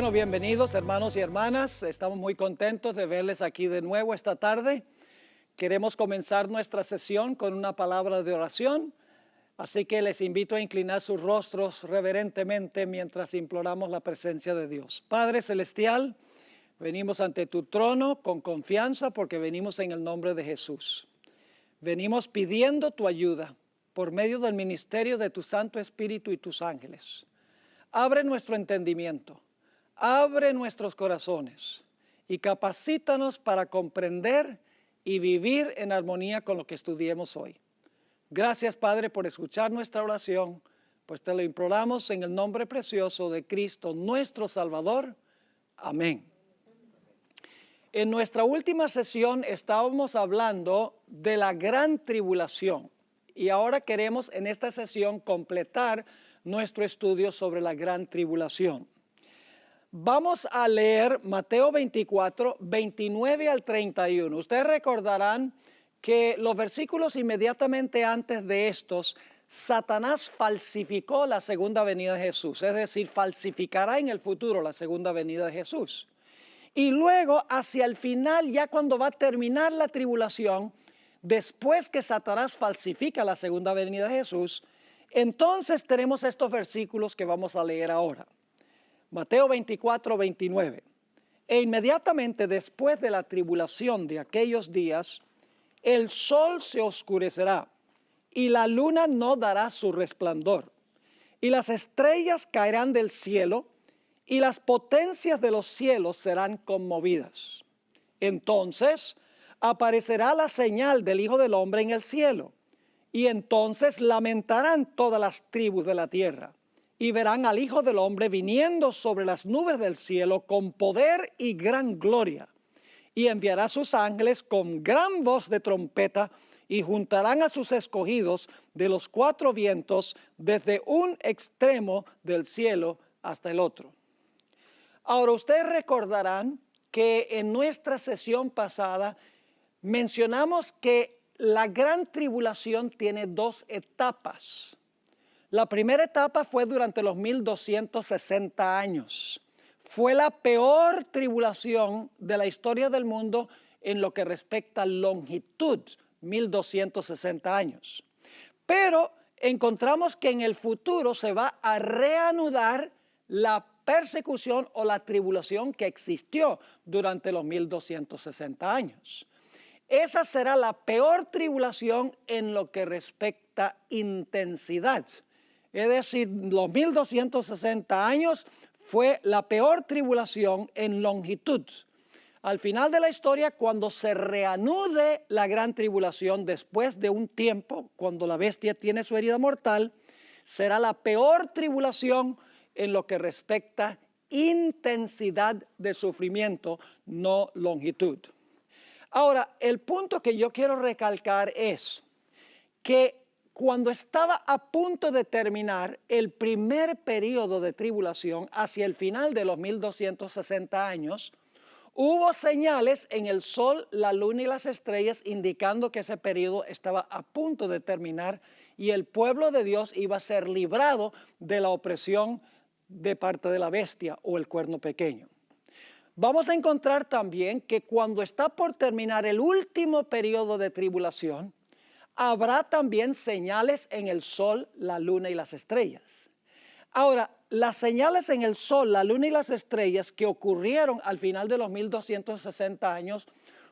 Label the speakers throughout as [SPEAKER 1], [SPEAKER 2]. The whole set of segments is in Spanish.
[SPEAKER 1] Bueno, bienvenidos hermanos y hermanas. Estamos muy contentos de verles aquí de nuevo esta tarde. Queremos comenzar nuestra sesión con una palabra de oración, así que les invito a inclinar sus rostros reverentemente mientras imploramos la presencia de Dios. Padre Celestial, venimos ante tu trono con confianza porque venimos en el nombre de Jesús. Venimos pidiendo tu ayuda por medio del ministerio de tu Santo Espíritu y tus ángeles. Abre nuestro entendimiento. Abre nuestros corazones y capacítanos para comprender y vivir en armonía con lo que estudiemos hoy. Gracias, Padre, por escuchar nuestra oración, pues te lo imploramos en el nombre precioso de Cristo, nuestro Salvador. Amén. En nuestra última sesión estábamos hablando de la gran tribulación y ahora queremos en esta sesión completar nuestro estudio sobre la gran tribulación. Vamos a leer Mateo 24, 29 al 31. Ustedes recordarán que los versículos inmediatamente antes de estos, Satanás falsificó la segunda venida de Jesús, es decir, falsificará en el futuro la segunda venida de Jesús. Y luego, hacia el final, ya cuando va a terminar la tribulación, después que Satanás falsifica la segunda venida de Jesús, entonces tenemos estos versículos que vamos a leer ahora. Mateo 24, 29. E inmediatamente después de la tribulación de aquellos días, el sol se oscurecerá y la luna no dará su resplandor, y las estrellas caerán del cielo y las potencias de los cielos serán conmovidas. Entonces aparecerá la señal del Hijo del Hombre en el cielo, y entonces lamentarán todas las tribus de la tierra. Y verán al Hijo del Hombre viniendo sobre las nubes del cielo con poder y gran gloria. Y enviará a sus ángeles con gran voz de trompeta y juntarán a sus escogidos de los cuatro vientos desde un extremo del cielo hasta el otro. Ahora ustedes recordarán que en nuestra sesión pasada mencionamos que la gran tribulación tiene dos etapas. La primera etapa fue durante los 1260 años. Fue la peor tribulación de la historia del mundo en lo que respecta a longitud, 1260 años. Pero encontramos que en el futuro se va a reanudar la persecución o la tribulación que existió durante los 1260 años. Esa será la peor tribulación en lo que respecta a intensidad. Es decir, los 1260 años fue la peor tribulación en longitud. Al final de la historia, cuando se reanude la gran tribulación después de un tiempo, cuando la bestia tiene su herida mortal, será la peor tribulación en lo que respecta a intensidad de sufrimiento, no longitud. Ahora, el punto que yo quiero recalcar es que cuando estaba a punto de terminar el primer periodo de tribulación, hacia el final de los 1260 años, hubo señales en el sol, la luna y las estrellas indicando que ese periodo estaba a punto de terminar y el pueblo de Dios iba a ser librado de la opresión de parte de la bestia o el cuerno pequeño. Vamos a encontrar también que cuando está por terminar el último periodo de tribulación, habrá también señales en el sol, la luna y las estrellas. Ahora, las señales en el sol, la luna y las estrellas que ocurrieron al final de los 1260 años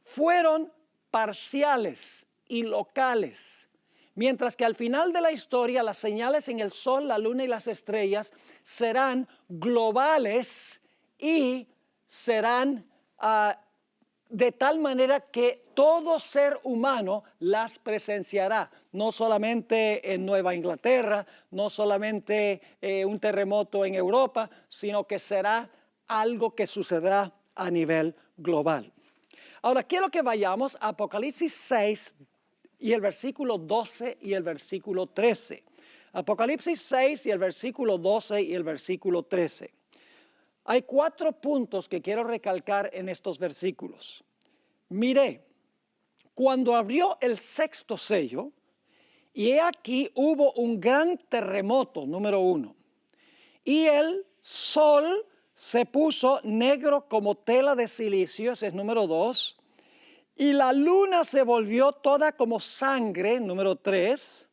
[SPEAKER 1] fueron parciales y locales, mientras que al final de la historia las señales en el sol, la luna y las estrellas serán globales y serán de tal manera que todo ser humano las presenciará, no solamente en Nueva Inglaterra, no solamente un terremoto en Europa, sino que será algo que sucederá a nivel global. Ahora quiero que vayamos a Apocalipsis 6 y el versículo 12 y el versículo 13. Apocalipsis 6 y el versículo 12 y el versículo 13. Hay 4 puntos que quiero recalcar en estos versículos. Miré, cuando abrió el sexto sello, y he aquí hubo un gran terremoto, número 1, y el sol se puso negro como tela de silicio, ese es número 2, y la luna se volvió toda como sangre, número 3,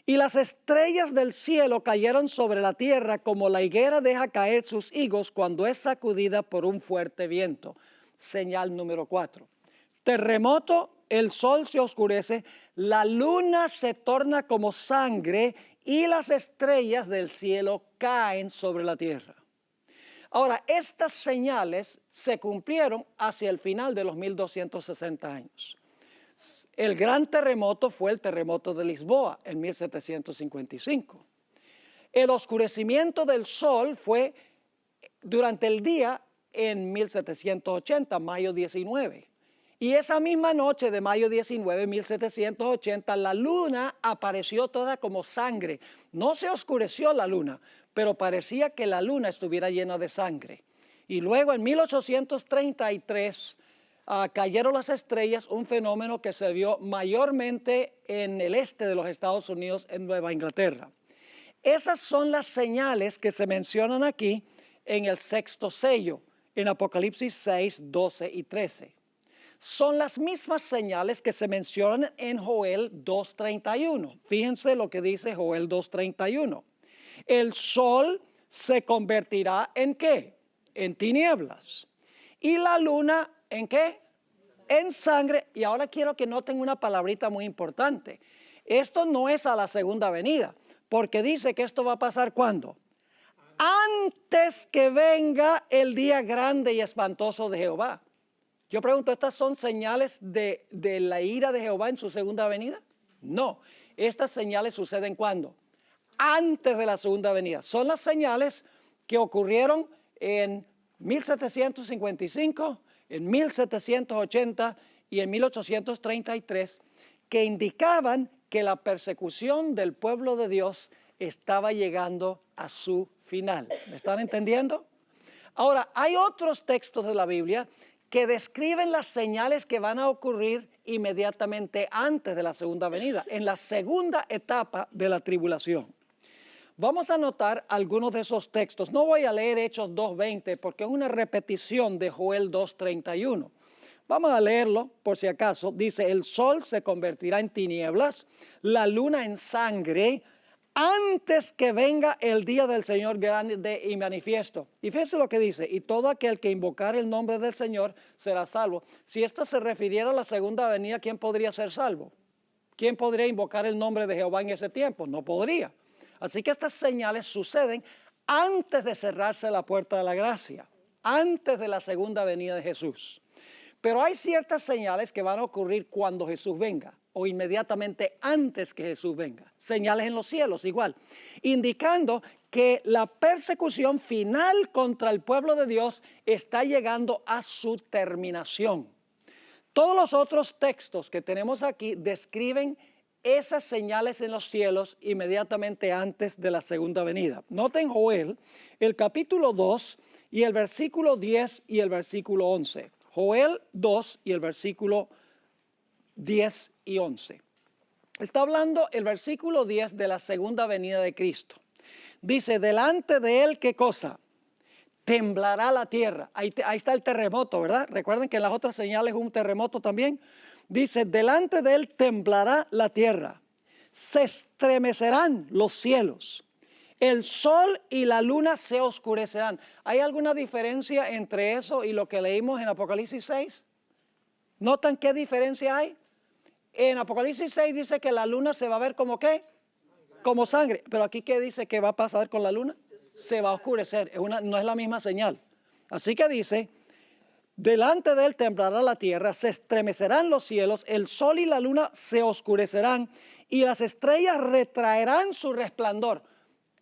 [SPEAKER 1] y las estrellas del cielo cayeron sobre la tierra como la higuera deja caer sus higos cuando es sacudida por un fuerte viento. Señal número 4. Terremoto, el sol se oscurece, la luna se torna como sangre y las estrellas del cielo caen sobre la tierra. Ahora, estas señales se cumplieron hacia el final de los 1260 años. El gran terremoto fue el terremoto de Lisboa en 1755. El oscurecimiento del sol fue durante el día en 1780, mayo 19. Y esa misma noche de mayo 19, 1780, la luna apareció toda como sangre. No se oscureció la luna, pero parecía que la luna estuviera llena de sangre. Y luego en 1833 cayeron las estrellas, un fenómeno que se vio mayormente en el este de los Estados Unidos, en Nueva Inglaterra. Esas son las señales que se mencionan aquí en el sexto sello, en Apocalipsis 6, 12 y 13. Son las mismas señales que se mencionan en Joel 2:31. Fíjense lo que dice Joel 2:31. El sol se convertirá ¿en qué? En tinieblas. Y la luna ¿en qué? En sangre. Y ahora quiero que noten una palabrita muy importante. Esto no es a la segunda venida, porque dice que esto va a pasar ¿cuándo? Antes que venga el día grande y espantoso de Jehová. Yo pregunto, ¿estas son señales de la ira de Jehová en su segunda venida? No, estas señales suceden ¿cuándo? Antes de la segunda venida. Son las señales que ocurrieron en 1755, en 1780 y en 1833, que indicaban que la persecución del pueblo de Dios estaba llegando a su final. ¿Me están entendiendo? Ahora, hay otros textos de la Biblia que describen las señales que van a ocurrir inmediatamente antes de la segunda venida, en la segunda etapa de la tribulación. Vamos a notar algunos de esos textos. No voy a leer Hechos 2:20 porque es una repetición de Joel 2:31. Vamos a leerlo por si acaso. Dice, el sol se convertirá en tinieblas, la luna en sangre, antes que venga el día del Señor grande y manifiesto. Y fíjense lo que dice, y todo aquel que invocare el nombre del Señor será salvo. Si esto se refiriera a la segunda venida, ¿quién podría ser salvo? ¿Quién podría invocar el nombre de Jehová en ese tiempo? No podría. Así que estas señales suceden antes de cerrarse la puerta de la gracia, antes de la segunda venida de Jesús. Pero hay ciertas señales que van a ocurrir cuando Jesús venga o inmediatamente antes que Jesús venga. Señales en los cielos igual, indicando que la persecución final contra el pueblo de Dios está llegando a su terminación. Todos los otros textos que tenemos aquí describen esas señales en los cielos inmediatamente antes de la segunda venida. Noten Joel, el capítulo 2 y el versículo 10 y el versículo 11. Joel 2 y el versículo 10 y 11. Está hablando el versículo 10 de la segunda venida de Cristo. Dice, delante de él, ¿qué cosa? Temblará la tierra. Ahí está el terremoto, ¿verdad? Recuerden que en las otras señales un terremoto también. Dice, delante de él temblará la tierra. Se estremecerán los cielos. El sol y la luna se oscurecerán. ¿Hay alguna diferencia entre eso y lo que leímos en Apocalipsis 6? ¿Notan qué diferencia hay? En Apocalipsis 6 dice que la luna se va a ver como ¿qué? Como sangre. Pero aquí ¿qué dice que va a pasar con la luna? Se va a oscurecer. No es la misma señal. Así que dice, delante de él temblará la tierra, se estremecerán los cielos, el sol y la luna se oscurecerán y las estrellas retraerán su resplandor.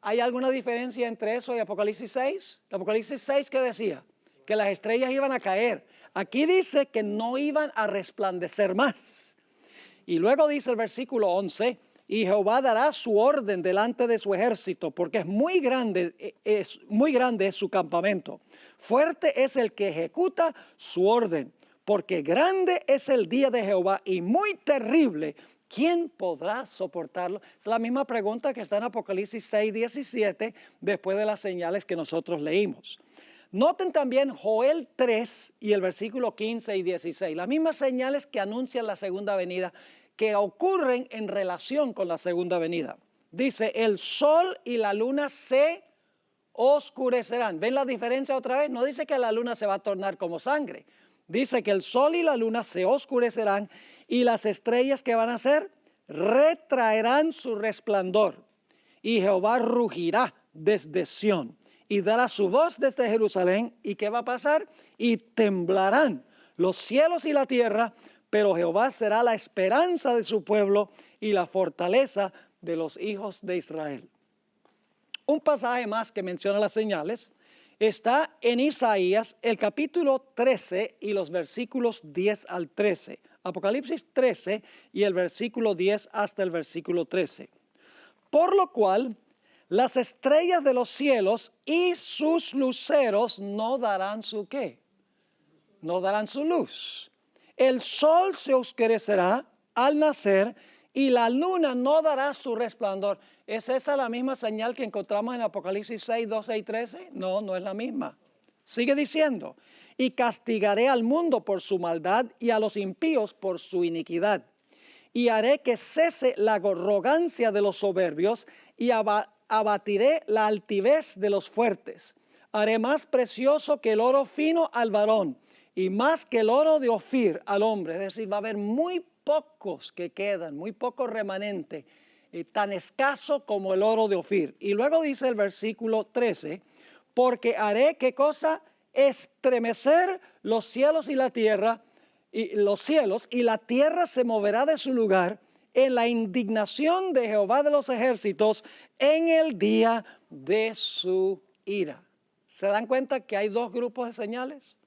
[SPEAKER 1] ¿Hay alguna diferencia entre eso y Apocalipsis 6? Apocalipsis 6, ¿qué decía? Que las estrellas iban a caer. Aquí dice que no iban a resplandecer más. Y luego dice el versículo 11, y Jehová dará su orden delante de su ejército, porque es muy grande es su campamento. Fuerte es el que ejecuta su orden, porque grande es el día de Jehová y muy terrible. ¿Quién podrá soportarlo? Es la misma pregunta que está en Apocalipsis 6, 17, después de las señales que nosotros leímos. Noten también Joel 3 y el versículo 15 y 16, las mismas señales que anuncian la segunda venida, que ocurren en relación con la segunda venida. Dice, el sol y la luna se oscurecerán. ¿Ven la diferencia otra vez? No dice que la luna se va a tornar como sangre. Dice que el sol y la luna se oscurecerán y las estrellas que van a hacer retraerán su resplandor. Y Jehová rugirá desde Sión y dará su voz desde Jerusalén. ¿Y qué va a pasar? Y temblarán los cielos y la tierra, pero Jehová será la esperanza de su pueblo y la fortaleza de los hijos de Israel. Un pasaje más que menciona las señales está en Isaías, el capítulo 13 y los versículos 10 al 13. Apocalipsis 13 y el versículo 10 hasta el versículo 13. Por lo cual, las estrellas de los cielos y sus luceros no darán su ¿qué? No darán su luz. El sol se oscurecerá al nacer y la luna no dará su resplandor. ¿Es esa la misma señal que encontramos en Apocalipsis 6, 12 y 13? No, no es la misma. Sigue diciendo, y castigaré al mundo por su maldad y a los impíos por su iniquidad. Y haré que cese la arrogancia de los soberbios y abatiré la altivez de los fuertes. Haré más precioso que el oro fino al varón y más que el oro de Ofir al hombre. Es decir, va a haber muy pocos que quedan, muy poco remanente, tan escaso como el oro de Ofir. Y luego dice el versículo 13, porque haré ¿qué cosa? Estremecer los cielos y la tierra, y los cielos y la tierra se moverá de su lugar en la indignación de Jehová de los ejércitos en el día de su ira. ¿Se dan cuenta que hay dos grupos de señales?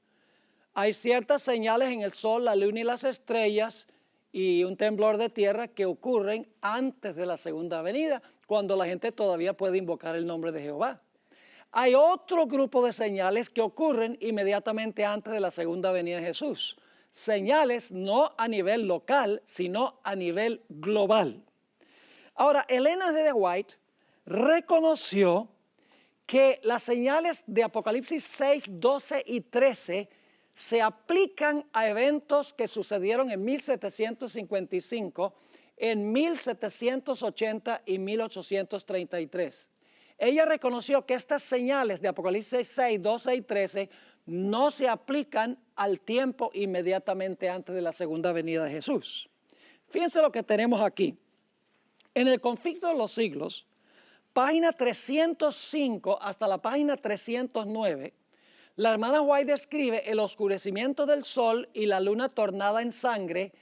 [SPEAKER 1] Hay ciertas señales en el sol, la luna y las estrellas y un temblor de tierra que ocurren antes de la segunda venida, cuando la gente todavía puede invocar el nombre de Jehová. Hay otro grupo de señales que ocurren inmediatamente antes de la segunda venida de Jesús. Señales no a nivel local, sino a nivel global. Ahora, Elena G. White reconoció que las señales de Apocalipsis 6, 12 y 13 se aplican a eventos que sucedieron en 1755, en 1780 y 1833. Ella reconoció que estas señales de Apocalipsis 6, 12 y 13 no se aplican al tiempo inmediatamente antes de la segunda venida de Jesús. Fíjense lo que tenemos aquí. En el Conflicto de los Siglos, página 305 hasta la página 309, la hermana White describe el oscurecimiento del sol y la luna tornada en sangre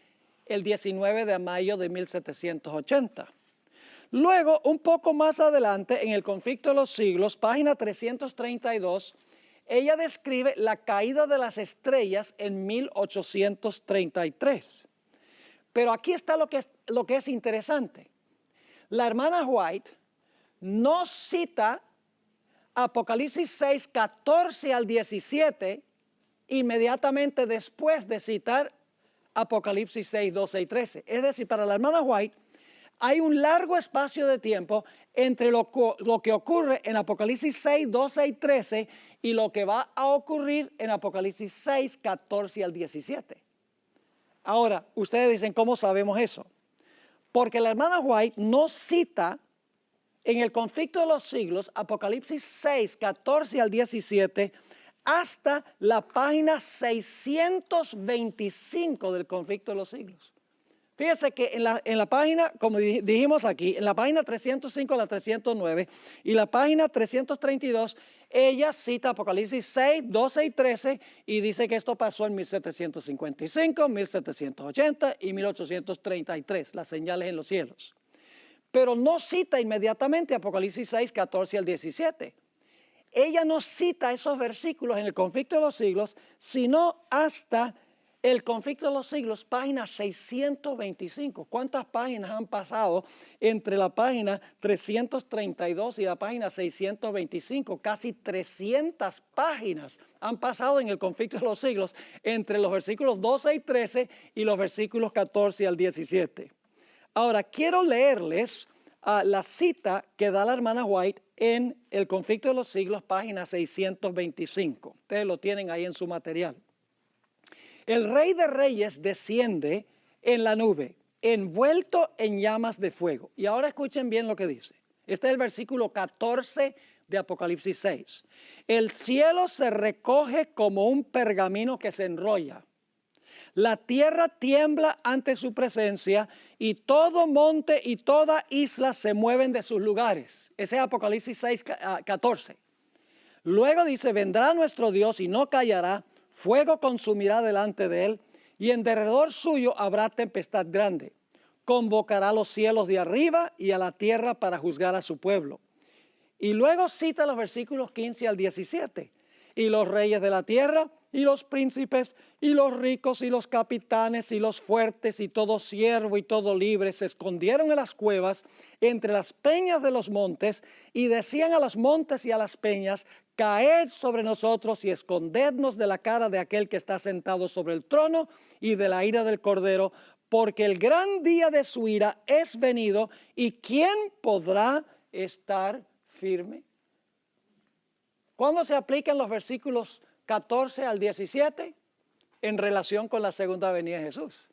[SPEAKER 1] el 19 de mayo de 1780. Luego, un poco más adelante, en el Conflicto de los Siglos, página 332, ella describe la caída de las estrellas en 1833. Pero aquí está lo que es interesante. La hermana White no cita Apocalipsis 6, 14 al 17 inmediatamente después de citar Apocalipsis 6, 12 y 13. Es decir, para la hermana White hay un largo espacio de tiempo entre lo que ocurre en Apocalipsis 6, 12 y 13 y lo que va a ocurrir en Apocalipsis 6, 14 al 17. Ahora, ustedes dicen, ¿cómo sabemos eso? Porque la hermana White no cita en el Conflicto de los Siglos, Apocalipsis 6, 14 al 17, hasta la página 625 del Conflicto de los Siglos. Fíjese que en la página, como dijimos aquí, en la página 305 a la 309 y la página 332, ella cita Apocalipsis 6, 12 y 13 y dice que esto pasó en 1755, 1780 y 1833, las señales en los cielos. Pero no cita inmediatamente Apocalipsis 6, 14 al 17. Ella no cita esos versículos en el Conflicto de los Siglos, sino hasta el Conflicto de los Siglos, página 625. ¿Cuántas páginas han pasado entre la página 332 y la página 625? Casi 300 páginas han pasado en el Conflicto de los Siglos entre los versículos 12 y 13 y los versículos 14 al 17. Ahora, quiero leerles la cita que da la hermana White en El conflicto de los siglos, página 625. Ustedes lo tienen ahí en su material. El Rey de Reyes desciende en la nube, envuelto en llamas de fuego. Y ahora escuchen bien lo que dice. Este es el versículo 14 de Apocalipsis 6. El cielo se recoge como un pergamino que se enrolla. La tierra tiembla ante su presencia y todo monte y toda isla se mueven de sus lugares. Ese es Apocalipsis 6, 14. Luego dice, vendrá nuestro Dios y no callará, fuego consumirá delante de él y en derredor suyo habrá tempestad grande. Convocará a los cielos de arriba y a la tierra para juzgar a su pueblo. Y luego cita los versículos 15 al 17. Y los reyes de la tierra, y los príncipes, y los ricos, y los capitanes, y los fuertes, y todo siervo, y todo libre, se escondieron en las cuevas, entre las peñas de los montes, y decían a los montes y a las peñas, caed sobre nosotros, y escondednos de la cara de aquel que está sentado sobre el trono, y de la ira del Cordero, porque el gran día de su ira es venido, y ¿quién podrá estar firme? ¿Cuándo se aplican los versículos 14 al 17? En relación con la segunda venida de Jesús.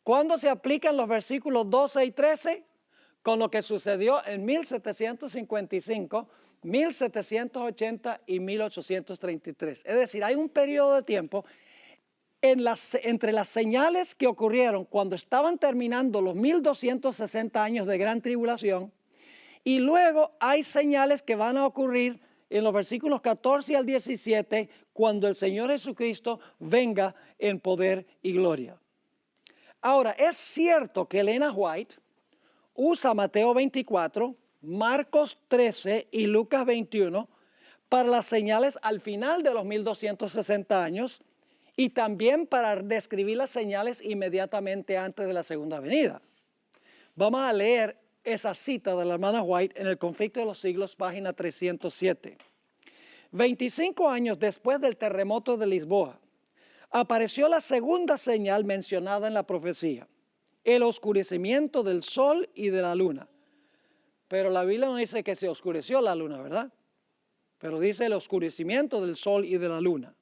[SPEAKER 1] ¿Cuándo se aplican los versículos 12 y 13? Con lo que sucedió en 1755, 1780 y 1833. Es decir, hay un periodo de tiempo entre las señales que ocurrieron cuando estaban terminando los 1260 años de gran tribulación y luego hay señales que van a ocurrir en los versículos 14 al 17 cuando el Señor Jesucristo venga en poder y gloria. Ahora, es cierto que Elena White usa Mateo 24, Marcos 13 y Lucas 21 para las señales al final de los 1260 años y también para describir las señales inmediatamente antes de la segunda venida. Vamos a leer esa cita de la hermana White en El conflicto de los siglos, página 307. 25 años después del terremoto de Lisboa, apareció la segunda señal mencionada en la profecía, el oscurecimiento del sol y de la luna. Pero la Biblia no dice que se oscureció la luna, ¿verdad? Pero dice el oscurecimiento del sol y de la luna.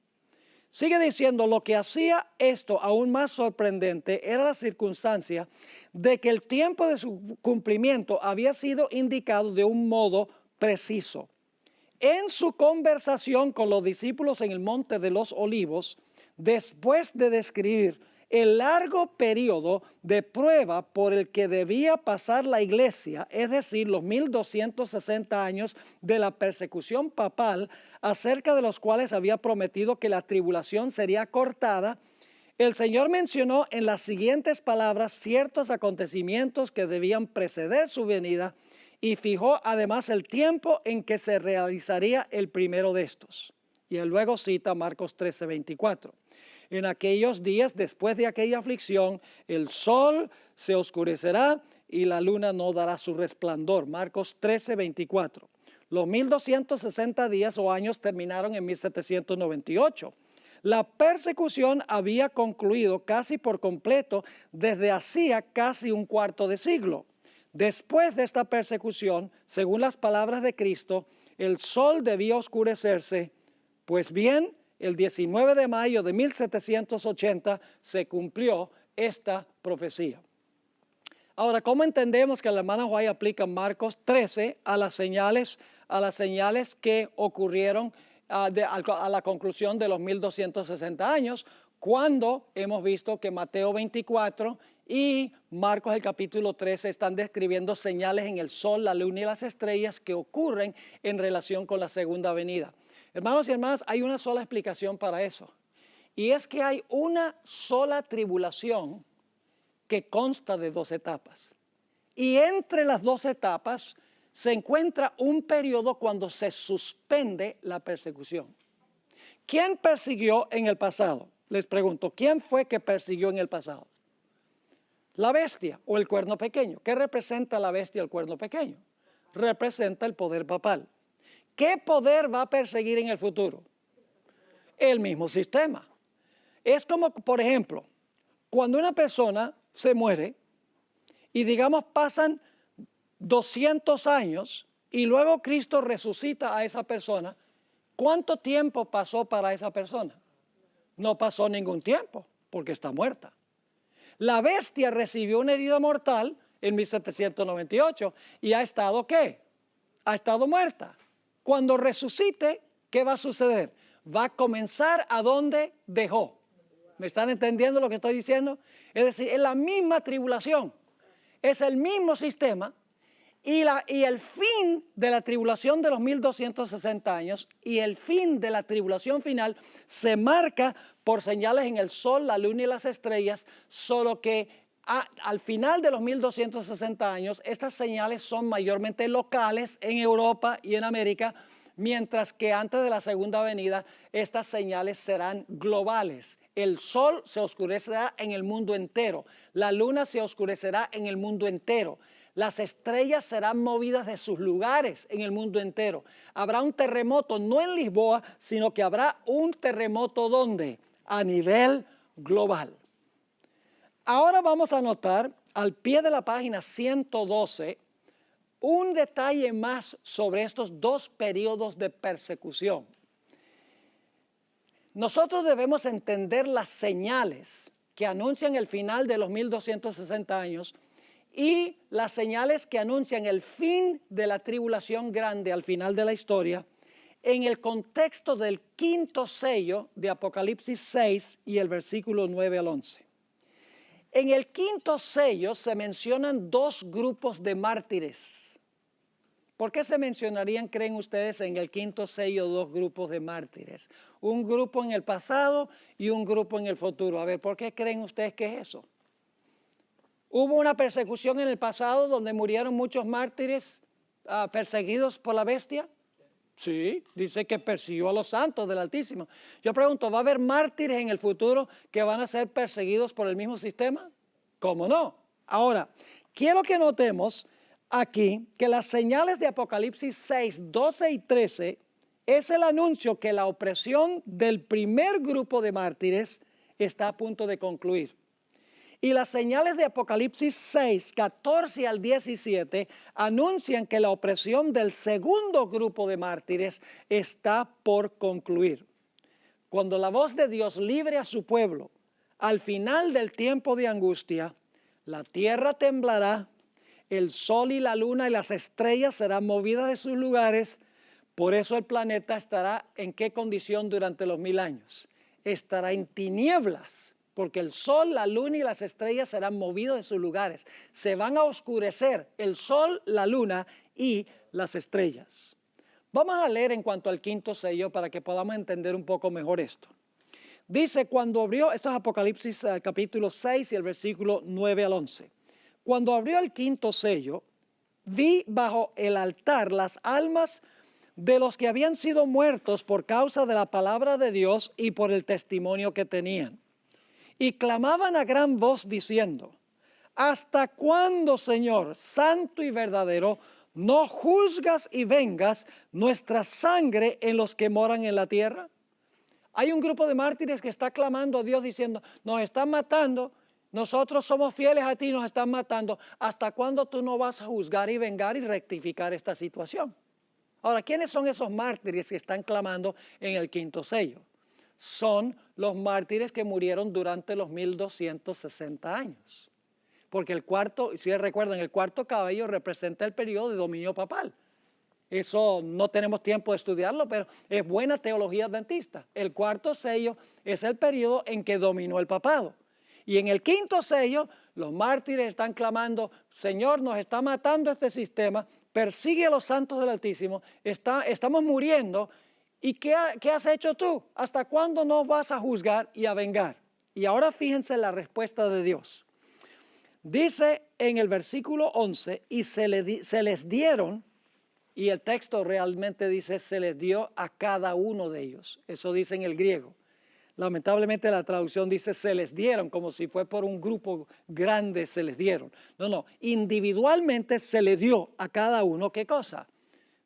[SPEAKER 1] Sigue diciendo, lo que hacía esto aún más sorprendente era la circunstancia de que el tiempo de su cumplimiento había sido indicado de un modo preciso. En su conversación con los discípulos en el Monte de los Olivos, después de describir el largo periodo de prueba por el que debía pasar la iglesia, es decir, los 1260 años de la persecución papal, acerca de los cuales había prometido que la tribulación sería cortada, el Señor mencionó en las siguientes palabras ciertos acontecimientos que debían preceder su venida y fijó además el tiempo en que se realizaría el primero de estos. Y él luego cita Marcos 13, 24. En aquellos días, después de aquella aflicción, el sol se oscurecerá y la luna no dará su resplandor. Marcos 13, 24. Los 1260 días o años terminaron en 1798. La persecución había concluido casi por completo desde hacía casi un cuarto de siglo. Después de esta persecución, según las palabras de Cristo, el sol debía oscurecerse. Pues bien, el 19 de mayo de 1780 se cumplió esta profecía. Ahora, ¿cómo entendemos que la hermana White aplica Marcos 13 a las señales que ocurrieron a la conclusión de los 1260 años, cuando hemos visto que Mateo 24 y Marcos el capítulo 13 están describiendo señales en el sol, la luna y las estrellas que ocurren en relación con la segunda venida? Hermanos y hermanas, hay una sola explicación para eso. Y es que hay una sola tribulación que consta de 2 etapas. Y entre las 2 etapas se encuentra un periodo cuando se suspende la persecución. ¿Quién persiguió en el pasado? Les pregunto, ¿quién fue que persiguió en el pasado? La bestia o el cuerno pequeño. ¿Qué representa la bestia o el cuerno pequeño? Representa el poder papal. ¿Qué poder va a perseguir en el futuro? El mismo sistema. Es como, por ejemplo, cuando una persona se muere y digamos pasan 200 años y luego Cristo resucita a esa persona, ¿cuánto tiempo pasó para esa persona? No pasó ningún tiempo, porque está muerta. La bestia recibió una herida mortal en 1798 y ha estado ¿qué? Ha estado muerta. Cuando resucite, ¿qué va a suceder? Va a comenzar a donde dejó. ¿Me están entendiendo lo que estoy diciendo? Es decir, es la misma tribulación, es el mismo sistema y el fin de la tribulación de los 1260 años y el fin de la tribulación final se marca por señales en el sol, la luna y las estrellas, solo que al final de los 1260 años estas señales son mayormente locales en Europa y en América, mientras que antes de la segunda venida estas señales serán globales. El sol se oscurecerá en el mundo entero, la luna se oscurecerá en el mundo entero. Las estrellas serán movidas de sus lugares en el mundo entero. Habrá un terremoto, no en Lisboa, sino que habrá un terremoto ¿dónde? A nivel global. Ahora vamos a notar al pie de la página 112 un detalle más sobre estos dos periodos de persecución. Nosotros debemos entender las señales que anuncian el final de los 1260 años y las señales que anuncian el fin de la tribulación grande al final de la historia en el contexto del quinto sello de Apocalipsis 6 y el versículo 9 al 11. En el quinto sello se mencionan dos grupos de mártires. ¿Por qué se mencionarían, creen ustedes, en el quinto sello dos grupos de mártires? Un grupo en el pasado y un grupo en el futuro. A ver, ¿por qué creen ustedes que es eso? ¿Hubo una persecución en el pasado donde murieron muchos mártires perseguidos por la bestia? Sí, dice que persiguió a los santos del Altísimo. Yo pregunto, ¿va a haber mártires en el futuro que van a ser perseguidos por el mismo sistema? ¿Cómo no? Ahora, quiero que notemos aquí que las señales de Apocalipsis 6, 12 y 13 es el anuncio que la opresión del primer grupo de mártires está a punto de concluir. Y las señales de Apocalipsis 6, 14 al 17 anuncian que la opresión del segundo grupo de mártires está por concluir. Cuando la voz de Dios libre a su pueblo, al final del tiempo de angustia, la tierra temblará, el sol y la luna y las estrellas serán movidas de sus lugares. Por eso el planeta estará ¿en qué condición durante los 1000 años? Estará en tinieblas. Porque el sol, la luna y las estrellas serán movidos de sus lugares. Se van a oscurecer el sol, la luna y las estrellas. Vamos a leer en cuanto al quinto sello para que podamos entender un poco mejor esto. Dice, cuando abrió, esto es Apocalipsis capítulo 6 y el versículo 9 al 11. Cuando abrió el quinto sello, vi bajo el altar las almas de los que habían sido muertos por causa de la palabra de Dios y por el testimonio que tenían. Y clamaban a gran voz diciendo, ¿hasta cuándo, Señor, santo y verdadero, no juzgas y vengas nuestra sangre en los que moran en la tierra? Hay un grupo de mártires que está clamando a Dios diciendo, nos están matando, nosotros somos fieles a ti, nos están matando. ¿Hasta cuándo tú no vas a juzgar y vengar y rectificar esta situación? Ahora, ¿quiénes son esos mártires que están clamando en el quinto sello? Son los mártires que murieron durante los 1260 años. Porque el cuarto, si recuerdan, el cuarto caballo representa el periodo de dominio papal. Eso no tenemos tiempo de estudiarlo, pero es buena teología adventista. El cuarto sello es el periodo en que dominó el papado. Y en el quinto sello, los mártires están clamando, Señor, nos está matando este sistema, persigue a los santos del Altísimo, estamos muriendo. ¿Y qué has hecho tú? ¿Hasta cuándo no vas a juzgar y a vengar? Y ahora fíjense la respuesta de Dios. Dice en el versículo 11, y se les dieron, y el texto realmente dice, se les dio a cada uno de ellos. Eso dice en el griego. Lamentablemente la traducción dice, se les dieron, como si fue por un grupo grande se les dieron. No, individualmente se les dio a cada uno, ¿qué cosa?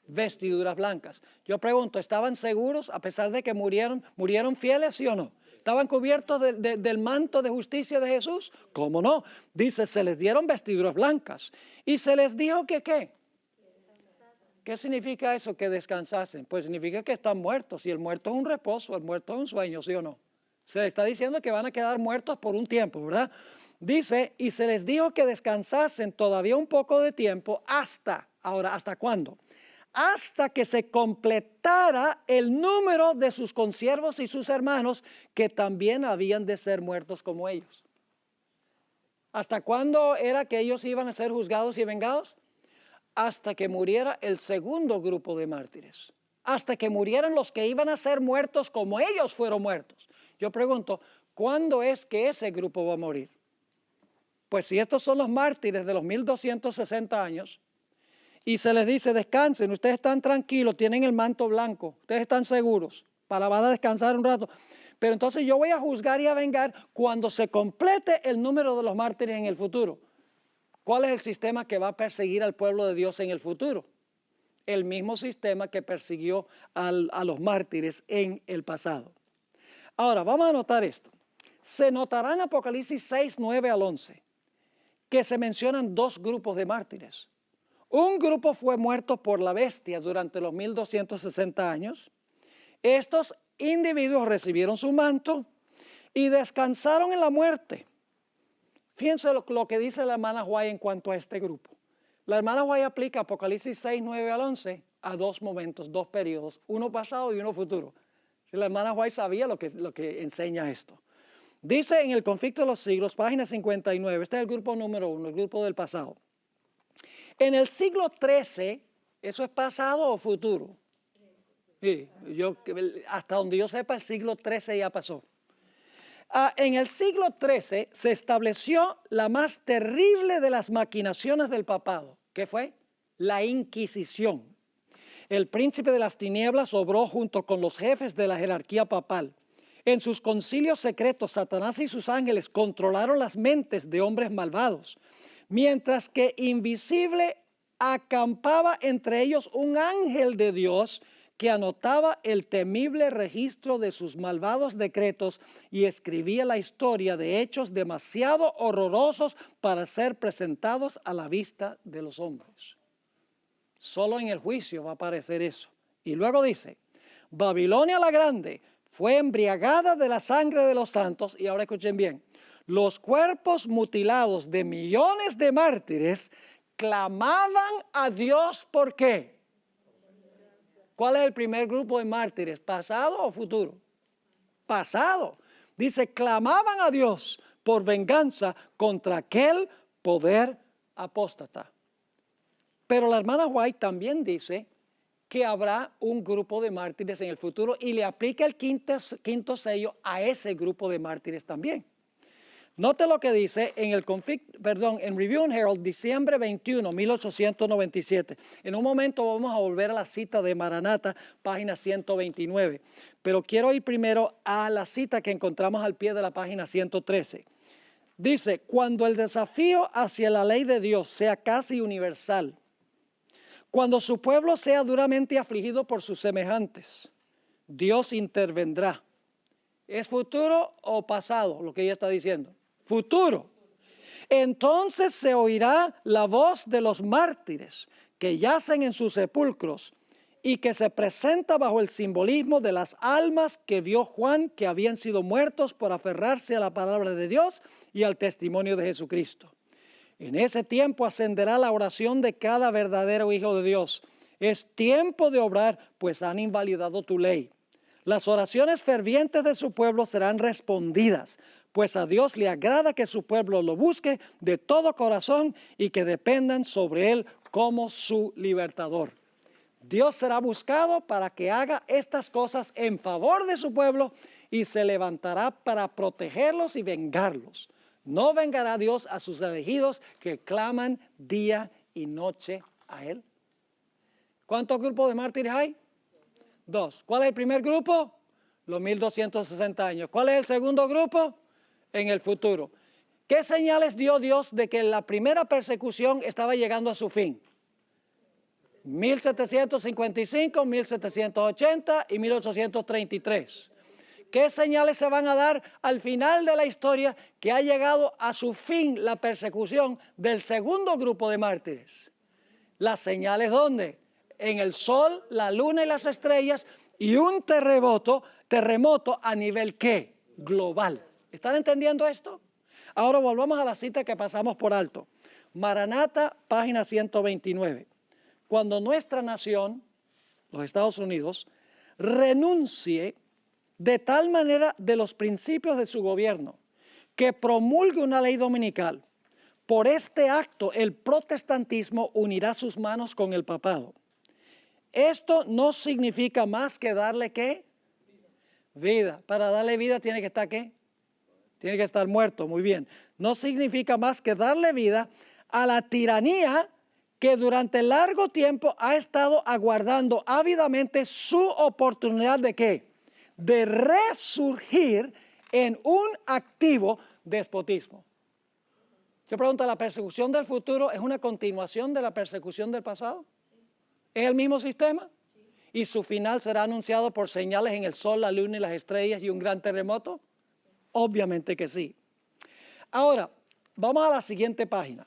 [SPEAKER 1] Vestiduras blancas. Yo pregunto, ¿estaban seguros a pesar de que murieron fieles, sí o no? ¿Estaban cubiertos del manto de justicia de Jesús? ¿Cómo no? Dice, se les dieron vestiduras blancas. Y se les dijo que ¿qué? ¿Qué significa eso, que descansasen? Pues significa que están muertos. Y el muerto es un reposo, el muerto es un sueño, ¿sí o no? Se les está diciendo que van a quedar muertos por un tiempo, ¿verdad? Dice, y se les dijo que descansasen todavía un poco de tiempo hasta, ahora, ¿hasta cuándo? Hasta que se completara el número de sus consiervos y sus hermanos que también habían de ser muertos como ellos. ¿Hasta cuándo era que ellos iban a ser juzgados y vengados? Hasta que muriera el segundo grupo de mártires, hasta que murieran los que iban a ser muertos como ellos fueron muertos. Yo pregunto, ¿cuándo es que ese grupo va a morir? Pues si estos son los mártires de los 1260 años, y se les dice, descansen, ustedes están tranquilos, tienen el manto blanco, ustedes están seguros, van a descansar un rato. Pero entonces yo voy a juzgar y a vengar cuando se complete el número de los mártires en el futuro. ¿Cuál es el sistema que va a perseguir al pueblo de Dios en el futuro? El mismo sistema que persiguió a los mártires en el pasado. Ahora, vamos a notar esto. Se notará en Apocalipsis 6, 9 al 11, que se mencionan dos grupos de mártires. Un grupo fue muerto por la bestia durante los 1260 años. Estos individuos recibieron su manto y descansaron en la muerte. Fíjense lo que dice la hermana White en cuanto a este grupo. La hermana White aplica Apocalipsis 6, 9 al 11 a dos momentos, dos periodos, uno pasado y uno futuro. La hermana White sabía lo que enseña esto. Dice en el conflicto de los siglos, página 59, este es el grupo número 1, el grupo del pasado. En el siglo XIII, ¿eso es pasado o futuro? Sí, hasta donde yo sepa, el siglo XIII ya pasó. En el siglo XIII se estableció la más terrible de las maquinaciones del papado. ¿Qué fue? La Inquisición. El príncipe de las tinieblas obró junto con los jefes de la jerarquía papal. En sus concilios secretos, Satanás y sus ángeles controlaron las mentes de hombres malvados, mientras que invisible acampaba entre ellos un ángel de Dios que anotaba el temible registro de sus malvados decretos y escribía la historia de hechos demasiado horrorosos para ser presentados a la vista de los hombres. Solo en el juicio va a aparecer eso. Y luego dice, Babilonia la Grande fue embriagada de la sangre de los santos, y ahora escuchen bien, los cuerpos mutilados de millones de mártires clamaban a Dios, ¿por qué? ¿Cuál es el primer grupo de mártires? ¿Pasado o futuro? Pasado. Dice, clamaban a Dios por venganza contra aquel poder apóstata. Pero la hermana White también dice que habrá un grupo de mártires en el futuro y le aplica el quinto sello a ese grupo de mártires también. Note lo que dice en en Review and Herald, diciembre 21, 1897. En un momento vamos a volver a la cita de Maranata, página 129. Pero quiero ir primero a la cita que encontramos al pie de la página 113. Dice, cuando el desafío hacia la ley de Dios sea casi universal, cuando su pueblo sea duramente afligido por sus semejantes, Dios intervendrá. ¿Es futuro o pasado lo que ella está diciendo? Futuro. Entonces se oirá la voz de los mártires que yacen en sus sepulcros y que se presenta bajo el simbolismo de las almas que vio Juan que habían sido muertos por aferrarse a la palabra de Dios y al testimonio de Jesucristo. En ese tiempo ascenderá la oración de cada verdadero hijo de Dios. Es tiempo de obrar, pues han invalidado tu ley. Las oraciones fervientes de su pueblo serán respondidas, pues a Dios le agrada que su pueblo lo busque de todo corazón y que dependan sobre él como su libertador. Dios será buscado para que haga estas cosas en favor de su pueblo y se levantará para protegerlos y vengarlos. No vengará Dios a sus elegidos que claman día y noche a él. ¿Cuántos grupos de mártires hay? Dos. ¿Cuál es el primer grupo? Los 1260 años. ¿Cuál es el segundo grupo? En el futuro. ¿Qué señales dio Dios de que la primera persecución estaba llegando a su fin? 1755, 1780 y 1833. ¿Qué señales se van a dar al final de la historia que ha llegado a su fin la persecución del segundo grupo de mártires? Las señales, ¿dónde? en el sol, la luna y las estrellas, y un terremoto a nivel ¿qué? Global. ¿Están entendiendo esto? Ahora volvamos a la cita que pasamos por alto. Maranata, página 129. Cuando nuestra nación, los Estados Unidos, renuncie de tal manera de los principios de su gobierno que promulgue una ley dominical. Por este acto, el protestantismo unirá sus manos con el papado. Esto no significa más que darle ¿qué? Vida. Para darle vida tiene que estar ¿qué? Tiene que estar muerto, muy bien. No significa más que darle vida a la tiranía que durante largo tiempo ha estado aguardando ávidamente su oportunidad de ¿qué? De resurgir en un activo despotismo. Yo pregunto, ¿la persecución del futuro es una continuación de la persecución del pasado? ¿Es el mismo sistema? ¿Y su final será anunciado por señales en el sol, la luna y las estrellas y un gran terremoto? Obviamente que sí. Ahora, vamos a la siguiente página.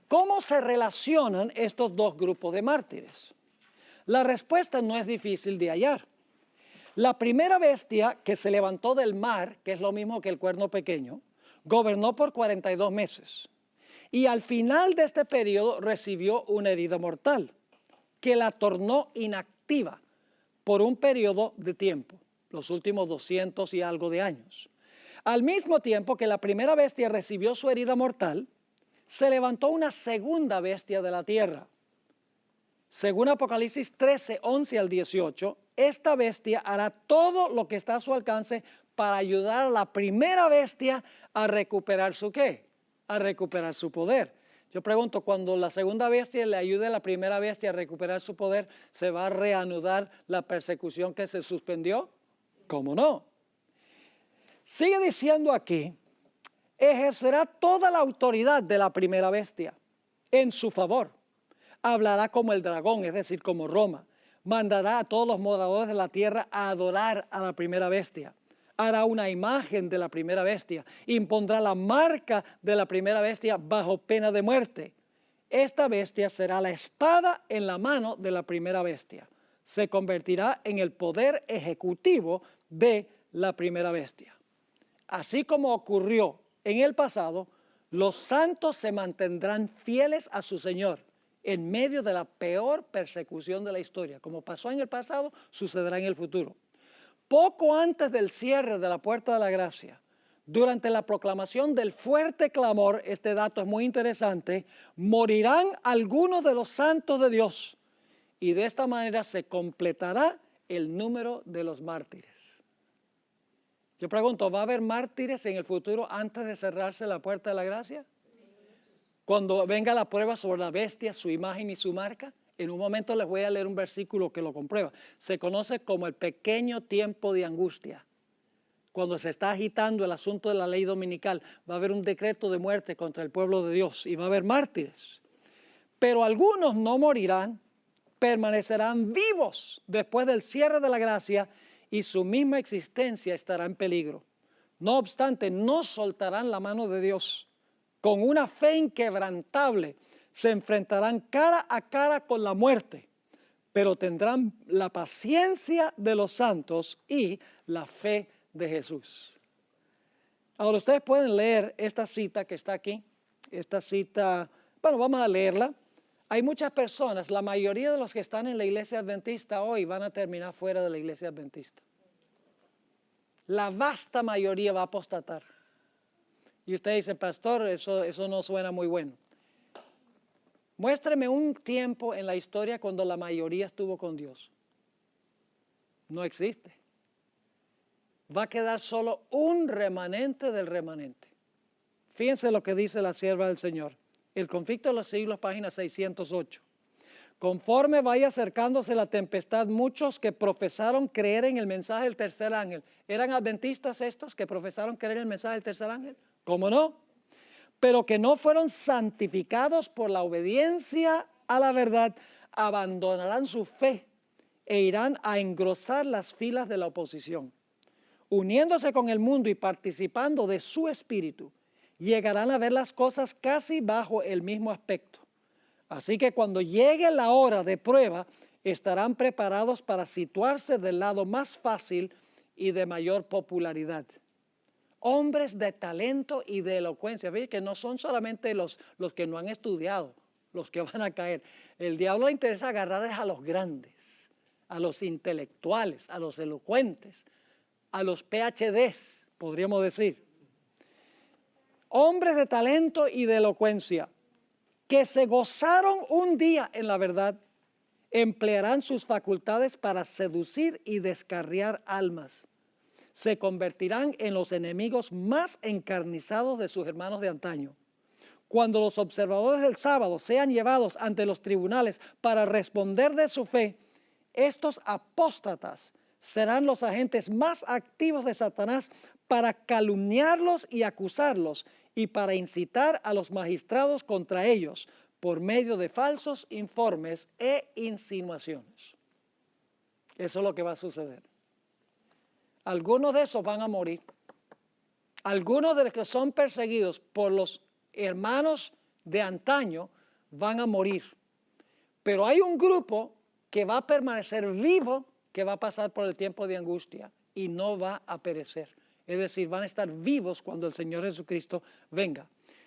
[SPEAKER 1] ¿Cómo se relacionan estos dos grupos de mártires? La respuesta no es difícil de hallar. La primera bestia que se levantó del mar, que es lo mismo que el cuerno pequeño, gobernó por 42 meses. Y al final de este periodo recibió una herida mortal que la tornó inactiva por un periodo de tiempo, los últimos 200 y algo de años. Al mismo tiempo que la primera bestia recibió su herida mortal, se levantó una segunda bestia de la tierra. Según Apocalipsis 13, 11 al 18, esta bestia hará todo lo que está a su alcance para ayudar a la primera bestia a recuperar su ¿qué? A recuperar su poder. Yo pregunto, cuando la segunda bestia le ayude a la primera bestia a recuperar su poder, ¿se va a reanudar la persecución que se suspendió? ¿Cómo no? Sigue diciendo aquí, ejercerá toda la autoridad de la primera bestia en su favor. Hablará como el dragón, es decir, como Roma. Mandará a todos los moradores de la tierra a adorar a la primera bestia. Hará una imagen de la primera bestia. Impondrá la marca de la primera bestia bajo pena de muerte. Esta bestia será la espada en la mano de la primera bestia. Se convertirá en el poder ejecutivo de la primera bestia. Así como ocurrió en el pasado, los santos se mantendrán fieles a su Señor en medio de la peor persecución de la historia. Como pasó en el pasado, sucederá en el futuro. Poco antes del cierre de la puerta de la gracia, durante la proclamación del fuerte clamor, este dato es muy interesante, morirán algunos de los santos de Dios y de esta manera se completará el número de los mártires. Yo pregunto, ¿va a haber mártires en el futuro antes de cerrarse la puerta de la gracia? Cuando venga la prueba sobre la bestia, su imagen y su marca, en un momento les voy a leer un versículo que lo comprueba. Se conoce como el pequeño tiempo de angustia. Cuando se está agitando el asunto de la ley dominical, va a haber un decreto de muerte contra el pueblo de Dios y va a haber mártires. Pero algunos no morirán, permanecerán vivos después del cierre de la gracia y su misma existencia estará en peligro. No obstante, no soltarán la mano de Dios. Con una fe inquebrantable se enfrentarán cara a cara con la muerte, pero tendrán la paciencia de los santos y la fe de Jesús. Ahora ustedes pueden leer esta cita que está aquí, esta cita, bueno, vamos a leerla. Hay muchas personas, la mayoría de los que están en la iglesia adventista hoy van a terminar fuera de la iglesia adventista. La vasta mayoría va a apostatar. Y usted dice, pastor, eso no suena muy bueno. Muéstreme un tiempo en la historia cuando la mayoría estuvo con Dios. No existe. Va a quedar solo un remanente del remanente. Fíjense lo que dice la sierva del Señor. El conflicto de los siglos, página 608. Conforme vaya acercándose la tempestad, muchos que profesaron creer en el mensaje del tercer ángel. ¿Eran adventistas estos que profesaron creer en el mensaje del tercer ángel? ¿Cómo no? Pero que no fueron santificados por la obediencia a la verdad, abandonarán su fe e irán a engrosar las filas de la oposición. Uniéndose con el mundo y participando de su espíritu, llegarán a ver las cosas casi bajo el mismo aspecto. Así que cuando llegue la hora de prueba, estarán preparados para situarse del lado más fácil y de mayor popularidad. Hombres de talento y de elocuencia, ¿ve? Que no son solamente los que no han estudiado, los que van a caer. El diablo le interesa agarrar a los grandes, a los intelectuales, a los elocuentes, a los PhDs, podríamos decir. Hombres de talento y de elocuencia, que se gozaron un día en la verdad, emplearán sus facultades para seducir y descarriar almas. Se convertirán en los enemigos más encarnizados de sus hermanos de antaño. Cuando los observadores del sábado sean llevados ante los tribunales para responder de su fe, estos apóstatas serán los agentes más activos de Satanás para calumniarlos y acusarlos y para incitar a los magistrados contra ellos por medio de falsos informes e insinuaciones. Eso es lo que va a suceder. Algunos de esos van a morir. Algunos de los que son perseguidos por los hermanos de antaño van a morir. Pero hay un grupo que va a permanecer vivo, que va a pasar por el tiempo de angustia y no va a perecer. Es decir, van a estar vivos cuando el Señor Jesucristo venga.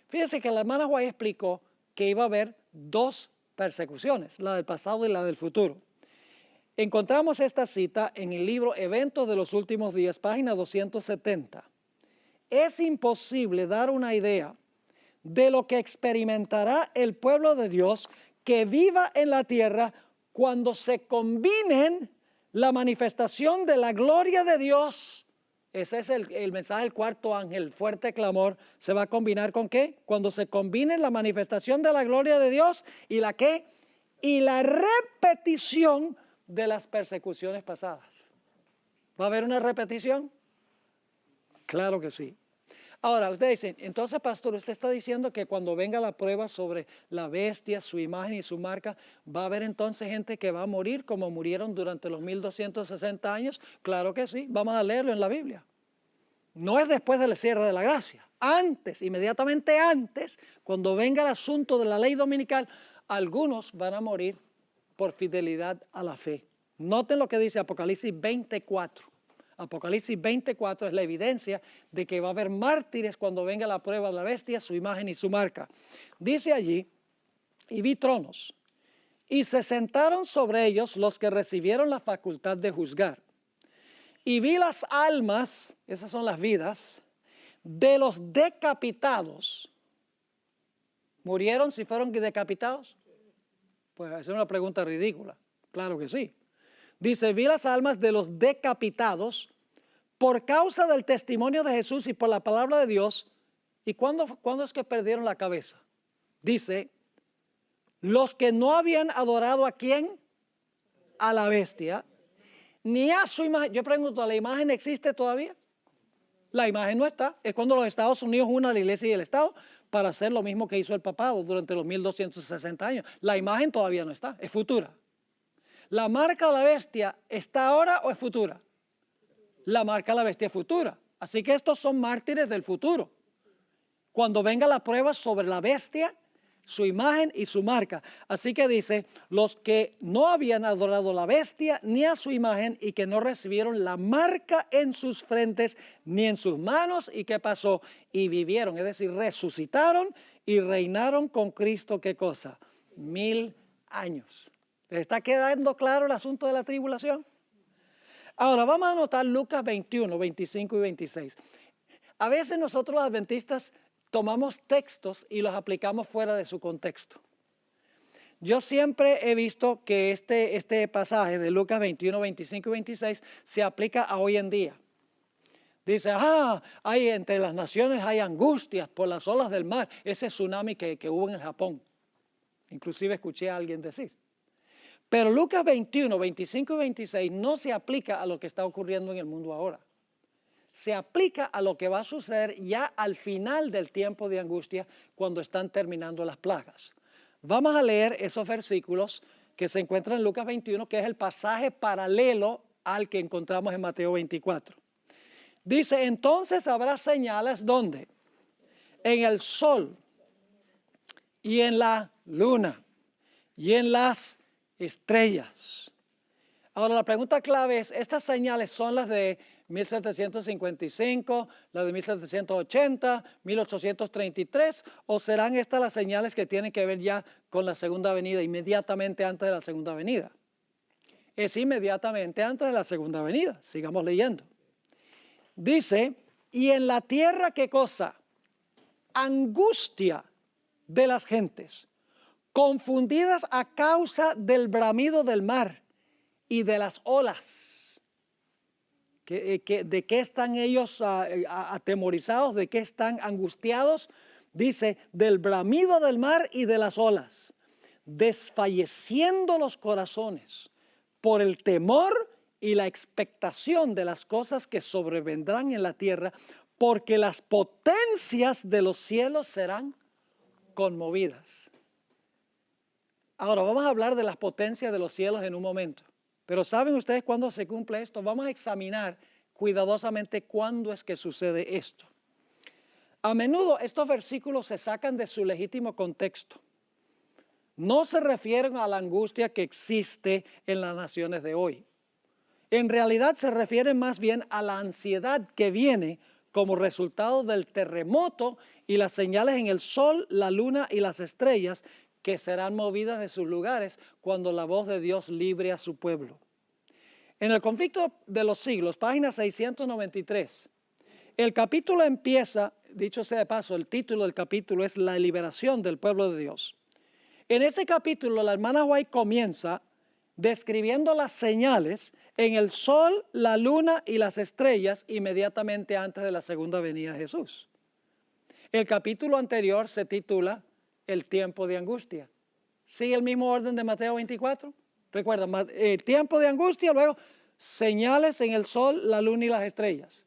[SPEAKER 1] Fíjense que la hermana White explicó que iba a haber dos persecuciones, la del pasado y la del futuro. Encontramos esta cita en el libro Eventos de los Últimos Días, página 270. Es imposible dar una idea de lo que experimentará el pueblo de Dios que viva en la tierra cuando se combinen la manifestación de la gloria de Dios. Ese es el mensaje del cuarto ángel, fuerte clamor. ¿Se va a combinar con qué? Cuando se combine la manifestación de la gloria de Dios y la qué? Y la repetición de las persecuciones pasadas. ¿Va a haber una repetición? Claro que sí. Ahora, ustedes dicen, entonces, pastor, usted está diciendo que cuando venga la prueba sobre la bestia, su imagen y su marca, ¿va a haber entonces gente que va a morir como murieron durante los 1260 años? Claro que sí, vamos a leerlo en la Biblia. No es después del cierre de la gracia. Antes, inmediatamente antes, cuando venga el asunto de la ley dominical, algunos van a morir por fidelidad a la fe. Noten lo que dice Apocalipsis 24. Apocalipsis 24 es la evidencia de que va a haber mártires cuando venga la prueba de la bestia, su imagen y su marca. Dice allí, y vi tronos, y se sentaron sobre ellos los que recibieron la facultad de juzgar. Y vi las almas, esas son las vidas, de los decapitados. ¿Murieron si fueron decapitados? Pues esa es una pregunta ridícula. Claro que sí. Dice, vi las almas de los decapitados por causa del testimonio de Jesús y por la palabra de Dios. ¿Y cuándo es que perdieron la cabeza? Dice, los que no habían adorado ¿a quién? A la bestia, ni a su imagen. Yo pregunto, ¿la imagen existe todavía? La imagen no está. Es cuando los Estados Unidos unen a la iglesia y el Estado para hacer lo mismo que hizo el papado durante los 1260 años. La imagen todavía no está, es futura. ¿La marca de la bestia está ahora o es futura? La marca de la bestia es futura. Así que estos son mártires del futuro. Cuando venga la prueba sobre la bestia, su imagen y su marca. Así que dice, los que no habían adorado a la bestia ni a su imagen y que no recibieron la marca en sus frentes ni en sus manos. ¿Y qué pasó? Y vivieron, es decir, resucitaron y reinaron con Cristo. ¿Qué cosa? 1000 años. ¿Les está quedando claro el asunto de la tribulación? Ahora vamos a anotar Lucas 21, 25 y 26. A veces nosotros los adventistas tomamos textos y los aplicamos fuera de su contexto. Yo siempre he visto que este pasaje de Lucas 21, 25 y 26 se aplica a hoy en día. Dice, hay entre las naciones hay angustias por las olas del mar. Ese tsunami que hubo en el Japón. Inclusive escuché a alguien decir. Pero Lucas 21, 25 y 26 no se aplica a lo que está ocurriendo en el mundo ahora. Se aplica a lo que va a suceder ya al final del tiempo de angustia cuando están terminando las plagas. Vamos a leer esos versículos que se encuentran en Lucas 21, que es el pasaje paralelo al que encontramos en Mateo 24. Dice, entonces habrá señales, ¿dónde? En el sol y en la luna y en las estrellas. Ahora la pregunta clave es, ¿estas señales son las de 1755, las de 1780, 1833 o serán estas las señales que tienen que ver ya con la segunda venida, inmediatamente antes de la segunda venida? Es inmediatamente antes de la segunda venida. Sigamos leyendo. Dice, y en la tierra, ¿qué cosa? Angustia de las gentes, confundidas a causa del bramido del mar y de las olas. ¿De qué están ellos atemorizados? ¿De qué están angustiados? Dice, del bramido del mar y de las olas, desfalleciendo los corazones por el temor y la expectación de las cosas que sobrevendrán en la tierra, porque las potencias de los cielos serán conmovidas. Ahora vamos a hablar de las potencias de los cielos en un momento. Pero ¿saben ustedes cuándo se cumple esto? Vamos a examinar cuidadosamente cuándo es que sucede esto. A menudo estos versículos se sacan de su legítimo contexto. No se refieren a la angustia que existe en las naciones de hoy. En realidad se refieren más bien a la ansiedad que viene como resultado del terremoto y las señales en el sol, la luna y las estrellas que serán movidas de sus lugares cuando la voz de Dios libre a su pueblo. En el conflicto de los siglos, página 693, el capítulo empieza, dicho sea de paso, el título del capítulo es La liberación del pueblo de Dios. En este capítulo, la hermana White comienza describiendo las señales en el sol, la luna y las estrellas inmediatamente antes de la segunda venida de Jesús. El capítulo anterior se titula El tiempo de angustia. ¿Sigue el mismo orden de Mateo 24? Recuerda, tiempo de angustia, luego señales en el sol, la luna y las estrellas.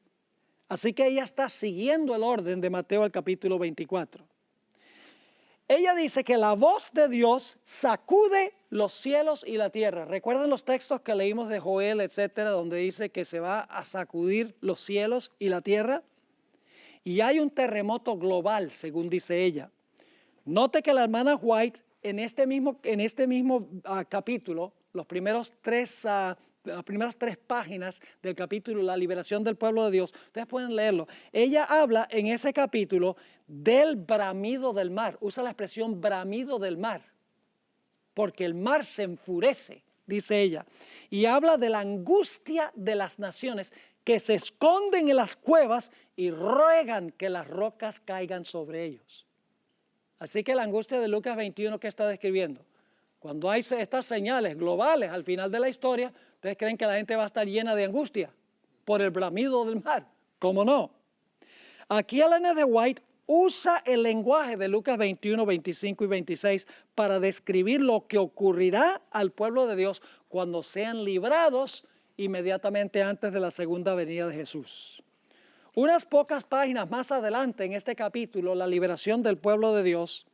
[SPEAKER 1] Así que ella está siguiendo el orden de Mateo el capítulo 24. Ella dice que la voz de Dios sacude los cielos y la tierra. ¿Recuerdan los textos que leímos de Joel, etcétera, donde dice que se va a sacudir los cielos y la tierra? Y hay un terremoto global, según dice ella. Note que la hermana White en este mismo capítulo, las primeras tres páginas del capítulo La liberación del pueblo de Dios, ustedes pueden leerlo. Ella habla en ese capítulo del bramido del mar. Usa la expresión bramido del mar, porque el mar se enfurece, dice ella. Y habla de la angustia de las naciones que se esconden en las cuevas y ruegan que las rocas caigan sobre ellos. Así que la angustia de Lucas 21 que está describiendo, cuando hay estas señales globales al final de la historia, ¿ustedes creen que la gente va a estar llena de angustia por el bramido del mar? ¿Cómo no? Aquí Elena de White usa el lenguaje de Lucas 21, 25 y 26 para describir lo que ocurrirá al pueblo de Dios cuando sean librados inmediatamente antes de la segunda venida de Jesús. Unas pocas páginas más adelante en este capítulo, la liberación del pueblo de Dios,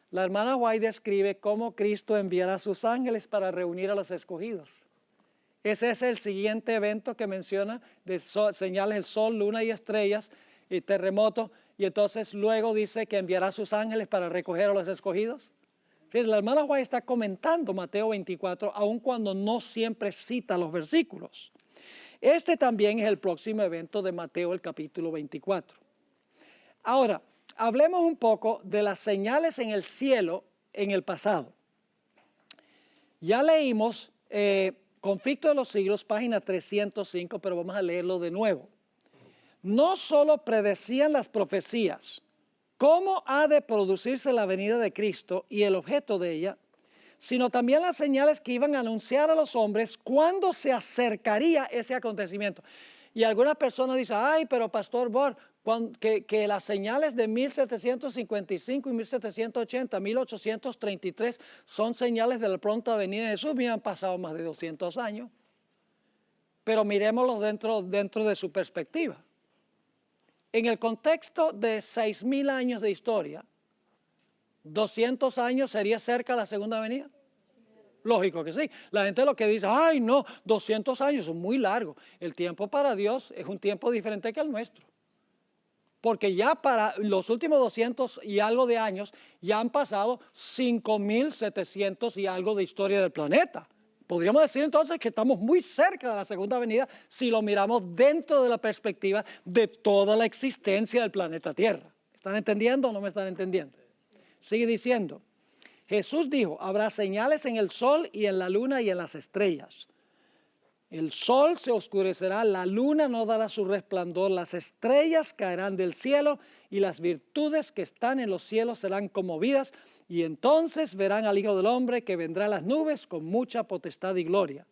[SPEAKER 1] la hermana White describe cómo Cristo enviará a sus ángeles para reunir a los escogidos. Ese es el siguiente evento que menciona de señales el sol, luna y estrellas y terremoto. Y entonces luego dice que enviará a sus ángeles para recoger a los escogidos. Fíjense, la hermana White está comentando Mateo 24, aun cuando no siempre cita los versículos. Este también es el próximo evento de Mateo, el capítulo 24. Ahora, hablemos un poco de las señales en el cielo en el pasado. Ya leímos Conflicto de los siglos, página 305, pero vamos a leerlo de nuevo. No solo predecían las profecías cómo ha de producirse la venida de Cristo y el objeto de ella, sino también las señales que iban a anunciar a los hombres cuándo se acercaría ese acontecimiento. Y algunas personas dicen, ay, pero Pastor Bor, que las señales de 1755 y 1780, 1833 son señales de la pronta venida de Jesús. Me han pasado más de 200 años, pero miremoslo dentro de su perspectiva. En el contexto de 6,000 años de historia, 200 años sería cerca la segunda venida. Lógico que sí. La gente lo que dice, ay no, 200 años es muy largo. El tiempo para Dios es un tiempo diferente que el nuestro. porque ya para los últimos 200 y algo de años ya han pasado 5.700 y algo de historia del planeta. Podríamos decir entonces que estamos muy cerca de la segunda venida si lo miramos dentro de la perspectiva de toda la existencia del planeta Tierra. ¿Están entendiendo o no me están entendiendo? Sigue diciendo, Jesús dijo, habrá señales en el sol y en la luna y en las estrellas. El sol se oscurecerá, la luna no dará su resplandor, las estrellas caerán del cielo y las virtudes que están en los cielos serán conmovidas. Y entonces verán al Hijo del Hombre que vendrá a las nubes con mucha potestad y gloria.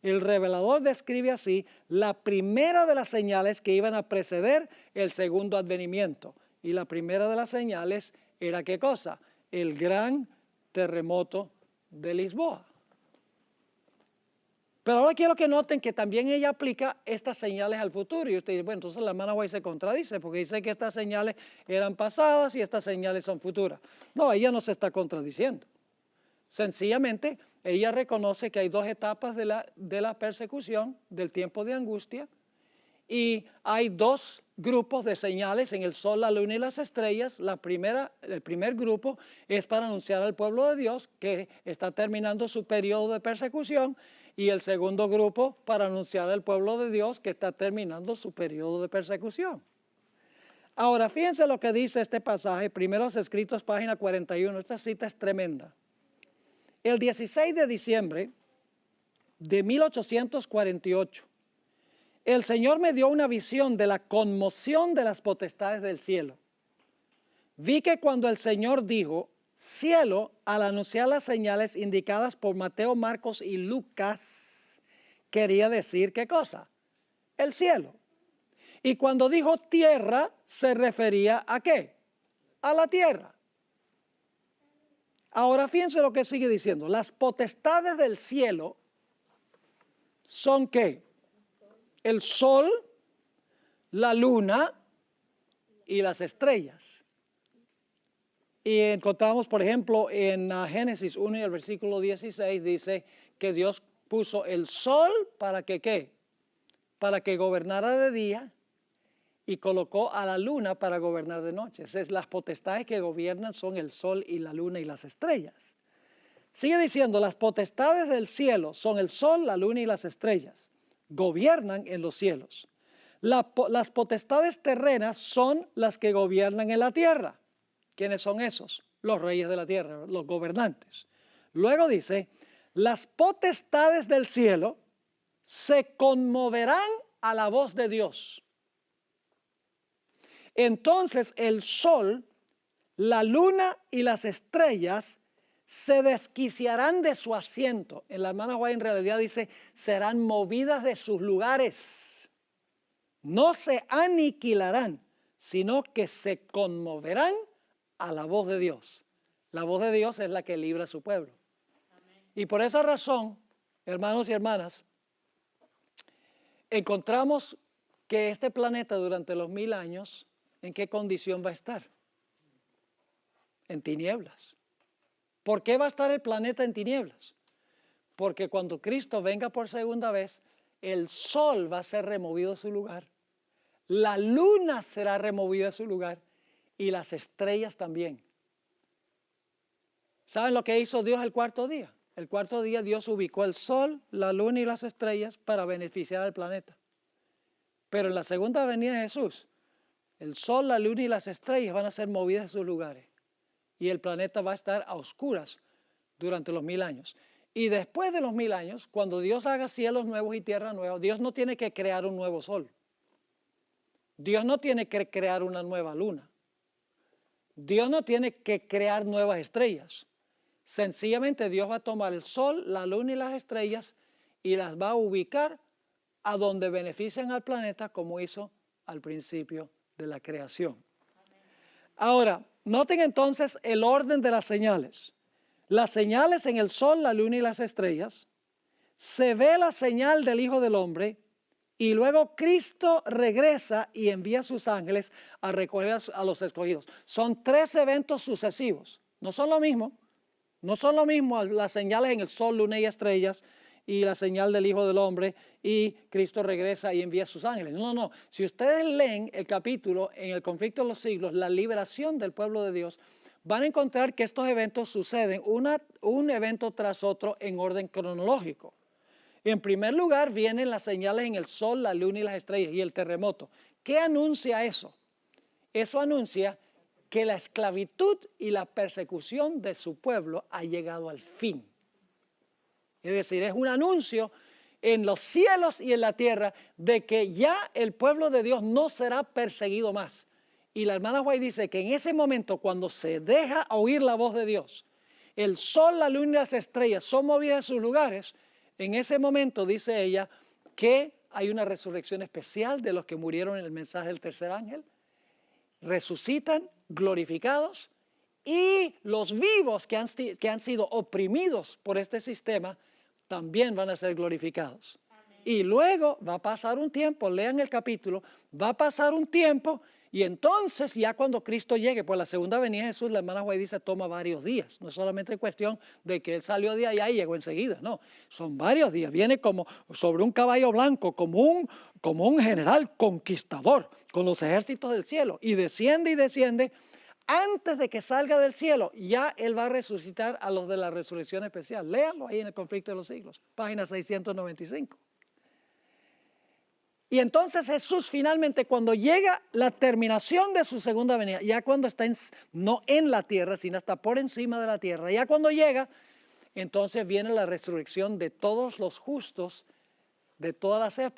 [SPEAKER 1] El revelador describe así la primera de las señales que iban a preceder el segundo advenimiento. Y la primera de las señales era ¿qué cosa? El gran terremoto de Lisboa. Pero ahora quiero que noten que también ella aplica estas señales al futuro. Y usted dice, bueno, entonces la hermana White se contradice porque dice que estas señales eran pasadas y estas señales son futuras. No, ella no se está contradiciendo. Sencillamente, ella reconoce que hay dos etapas de la persecución, del tiempo de angustia, y hay dos grupos de señales en el sol, la luna y las estrellas. El primer grupo es para anunciar al pueblo de Dios que está terminando su periodo de persecución, y el segundo grupo para anunciar al pueblo de Dios que está terminando su periodo de persecución. Ahora, fíjense lo que dice este pasaje, Primeros Escritos, página 41. Esta cita es tremenda. El 16 de diciembre de 1848, el Señor me dio una visión de la conmoción de las potestades del cielo. Vi que cuando el Señor dijo, cielo, al anunciar las señales indicadas por Mateo, Marcos y Lucas, quería decir ¿qué cosa? El cielo. Y cuando dijo tierra, se refería ¿a qué? A la tierra. Ahora fíjense lo que sigue diciendo. Las potestades del cielo son ¿qué? El sol, la luna y las estrellas. Y encontramos, por ejemplo, en Génesis 1 y el versículo 16 dice que Dios puso el sol para que ¿qué? Para que gobernara de día, y colocó a la luna para gobernar de noche. Entonces, las potestades que gobiernan son el sol y la luna y las estrellas. Sigue diciendo, las potestades del cielo son el sol, la luna y las estrellas. Gobiernan en los cielos. Las potestades terrenas son las que gobiernan en la tierra. ¿Quiénes son esos? Los reyes de la tierra, los gobernantes. Luego dice, las potestades del cielo se conmoverán a la voz de Dios. Entonces el sol, la luna y las estrellas se desquiciarán de su asiento. En la hermana White en realidad dice, serán movidas de sus lugares. No se aniquilarán, sino que se conmoverán a la voz de Dios. La voz de Dios es la que libra a su pueblo. Amén. Y por esa razón, hermanos y hermanas, encontramos que este planeta durante los 1000 años, ¿en qué condición va a estar? En tinieblas. ¿Por qué va a estar el planeta en tinieblas? Porque cuando Cristo venga por segunda vez, el sol va a ser removido de su lugar, la luna será removida de su lugar y las estrellas también. ¿Saben lo que hizo Dios el cuarto día? El cuarto día Dios ubicó el sol, la luna y las estrellas para beneficiar al planeta. Pero en la segunda venida de Jesús, el sol, la luna y las estrellas van a ser movidas de sus lugares. Y el planeta va a estar a oscuras durante los 1000 años. Y después de los 1000 años, cuando Dios haga cielos nuevos y tierra nueva, Dios no tiene que crear un nuevo sol. Dios no tiene que crear una nueva luna. Dios no tiene que crear nuevas estrellas. Sencillamente Dios va a tomar el sol, la luna y las estrellas y las va a ubicar a donde benefician al planeta como hizo al principio de la creación. Ahora, noten entonces el orden de las señales. Las señales en el sol, la luna y las estrellas. Se ve la señal del Hijo del Hombre y luego Cristo regresa y envía a sus ángeles a recoger a los escogidos. Son 3 eventos sucesivos. No son lo mismo. No son lo mismo las señales en el sol, luna y estrellas y la señal del Hijo del Hombre y Cristo regresa y envía a sus ángeles. No, no. Si ustedes leen el capítulo en el conflicto de los siglos, la liberación del pueblo de Dios, van a encontrar que estos eventos suceden un evento tras otro en orden cronológico. En primer lugar vienen las señales en el sol, la luna y las estrellas y el terremoto. ¿Qué anuncia eso? Eso anuncia que la esclavitud y la persecución de su pueblo ha llegado al fin. Es decir, es un anuncio en los cielos y en la tierra de que ya el pueblo de Dios no será perseguido más. Y la hermana White dice que en ese momento, cuando se deja oír la voz de Dios, el sol, la luna y las estrellas son movidas de sus lugares. En ese momento, dice ella, que hay una resurrección especial de los que murieron en el mensaje del tercer ángel. Resucitan glorificados y los vivos que han sido oprimidos por este sistema también van a ser glorificados. Amén. Y luego va a pasar un tiempo, lean el capítulo, va a pasar un tiempo y entonces ya cuando Cristo llegue, pues la segunda venida de Jesús, la hermana White dice, toma varios días. No es solamente cuestión de que Él salió de allá y llegó enseguida, no, son varios días. Viene como sobre un caballo blanco, como un general conquistador con los ejércitos del cielo y desciende. Antes de que salga del cielo, ya Él va a resucitar a los de la resurrección especial. Léanlo ahí en el conflicto de los siglos, página 695. Y entonces Jesús finalmente, cuando llega la terminación de su segunda venida, ya cuando está no en la tierra, sino está por encima de la tierra, ya cuando llega, entonces viene la resurrección de todos los justos de todas las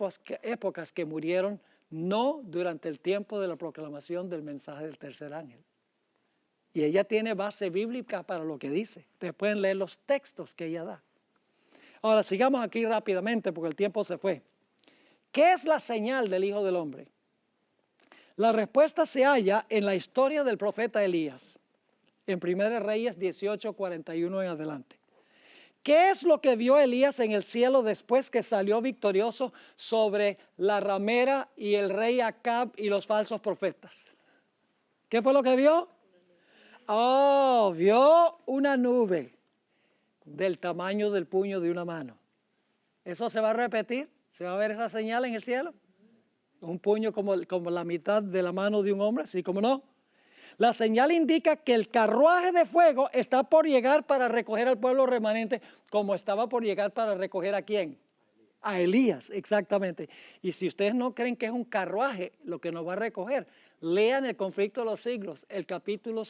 [SPEAKER 1] épocas que murieron, no durante el tiempo de la proclamación del mensaje del tercer ángel. Y ella tiene base bíblica para lo que dice. Ustedes pueden leer los textos que ella da. Ahora, sigamos aquí rápidamente porque el tiempo se fue. ¿Qué es la señal del Hijo del Hombre? La respuesta se halla en la historia del profeta Elías, en 1 Reyes 18, 41 en adelante. ¿Qué es lo que vio Elías en el cielo después que salió victorioso sobre la ramera y el rey Acab y los falsos profetas? ¿Qué fue lo que vio? Oh, vio una nube del tamaño del puño de una mano. ¿Eso se va a repetir? ¿Se va a ver esa señal en el cielo? Un puño como la mitad de la mano de un hombre, así como no. La señal indica que el carruaje de fuego está por llegar para recoger al pueblo remanente, como estaba por llegar para recoger ¿a quién? A Elías, exactamente. Y si ustedes no creen que es un carruaje lo que nos va a recoger, lean el conflicto de los siglos, el capítulo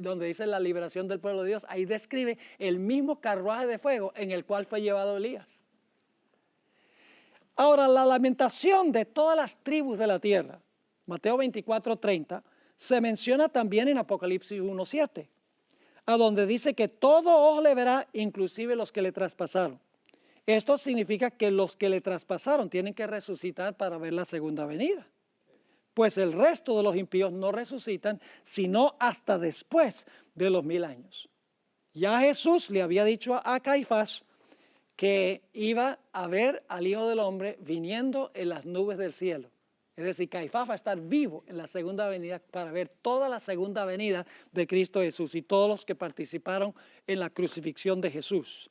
[SPEAKER 1] donde dice la liberación del pueblo de Dios. Ahí describe el mismo carruaje de fuego en el cual fue llevado Elías. Ahora, la lamentación de todas las tribus de la tierra, Mateo 24:30, se menciona también en Apocalipsis 1:7, a donde dice que todo ojo le verá, inclusive los que le traspasaron. Esto significa que los que le traspasaron tienen que resucitar para ver la segunda venida. Pues el resto de los impíos no resucitan, sino hasta después de los 1000 años. Ya Jesús le había dicho a Caifás que iba a ver al Hijo del Hombre viniendo en las nubes del cielo. Es decir, Caifás va a estar vivo en la segunda venida para ver toda la segunda venida de Cristo Jesús y todos los que participaron en la crucifixión de Jesús.